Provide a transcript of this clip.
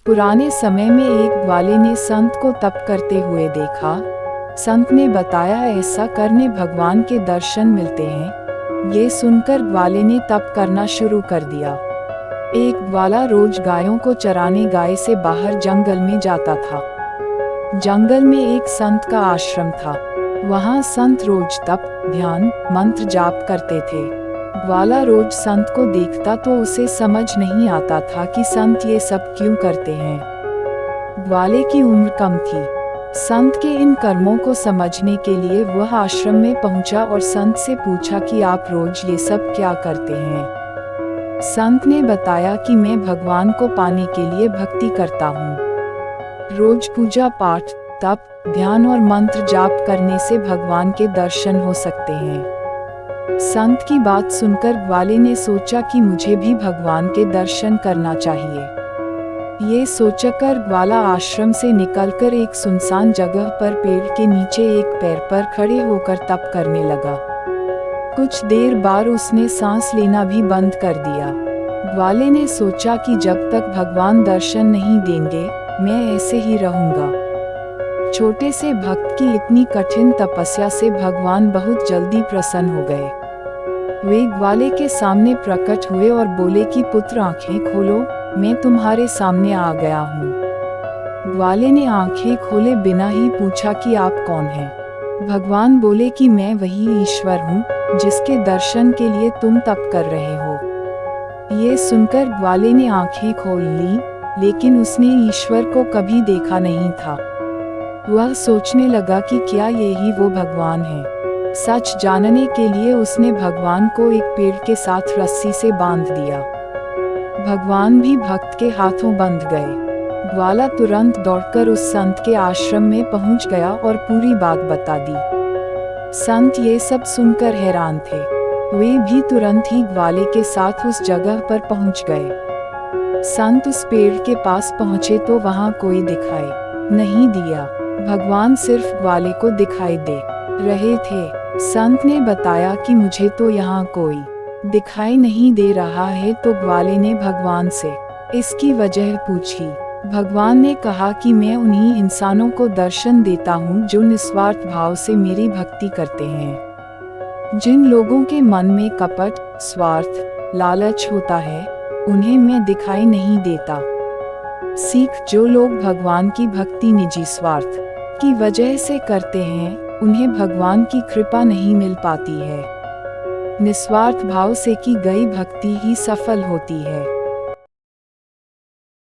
पुराने समय में एक ग्वाले ने संत को तप करते हुए देखा। संत ने बताया ऐसा करने भगवान के दर्शन मिलते हैं। ये सुनकर ग्वाले ने तप करना शुरू कर दिया। एक ग्वाला रोज गायों को चराने गाय से बाहर जंगल में जाता था। जंगल में एक संत का आश्रम था। वहाँ संत रोज तप, ध्यान, मंत्र जाप करते थे। ग्वाला रोज संत को देखता तो उसे समझ नहीं आता था कि संत ये सब क्यों करते हैं। ग्वाले की उम्र कम थी। संत के इन कर्मों को समझने के लिए वह आश्रम में पहुंचा और संत से पूछा कि आप रोज ये सब क्या करते हैं। संत ने बताया कि मैं भगवान को पाने के लिए भक्ति करता हूँ। रोज पूजा पाठ, तप, ध्यान और मंत्र जाप करने से भगवान के दर्शन हो सकते हैं। संत की बात सुनकर ग्वाले ने सोचा कि मुझे भी भगवान के दर्शन करना चाहिए। ये सोचकर ग्वाला आश्रम से निकलकर एक सुनसान जगह पर पेड़ के नीचे एक पैर पर खड़े होकर तप करने लगा। कुछ देर बाद उसने सांस लेना भी बंद कर दिया। ग्वाले ने सोचा कि जब तक भगवान दर्शन नहीं देंगे, मैं ऐसे ही रहूंगा। छोटे से भक्त की इतनी कठिन तपस्या से भगवान बहुत जल्दी प्रसन्न हो गए। वे ग्वाले के सामने प्रकट हुए और बोले कि पुत्र आंखें खोलो, मैं तुम्हारे सामने आ गया हूँ। ग्वाले ने आंखें खोले बिना ही पूछा कि आप कौन हैं। भगवान बोले कि मैं वही ईश्वर हूँ जिसके दर्शन के लिए तुम तप कर रहे हो। ये सुनकर ग्वाले ने आंखें खोल ली, लेकिन उसने ईश्वर को कभी देखा नहीं था। वह सोचने लगा कि क्या यही वो भगवान है। सच जानने के लिए उसने भगवान को एक पेड़ के साथ रस्सी से बांध दिया। भगवान भी भक्त के हाथों बंध गए। ग्वाला तुरंत दौड़कर उस संत के आश्रम में पहुंच गया और पूरी बात बता दी। संत ये सब सुनकर हैरान थे। वे भी तुरंत ही ग्वाले के साथ उस जगह पर पहुंच गए। संत उस पेड़ के पास पहुंचे तो वहां कोई दिखाई नहीं दिया। भगवान सिर्फ ग्वाले को दिखाई दे रहे थे। संत ने बताया कि मुझे तो यहाँ कोई दिखाई नहीं दे रहा है। तो ग्वाले ने भगवान से इसकी वजह पूछी। भगवान ने कहा कि मैं उन्हीं इंसानों को दर्शन देता हूँ जो निस्वार्थ भाव से मेरी भक्ति करते हैं। जिन लोगों के मन में कपट, स्वार्थ, लालच होता है, उन्हें मैं दिखाई नहीं देता। सीख, जो लोग भगवान की भक्ति निजी स्वार्थ की वजह से करते हैं, उन्हें भगवान की कृपा नहीं मिल पाती है। निस्वार्थ भाव से की गई भक्ति ही सफल होती है।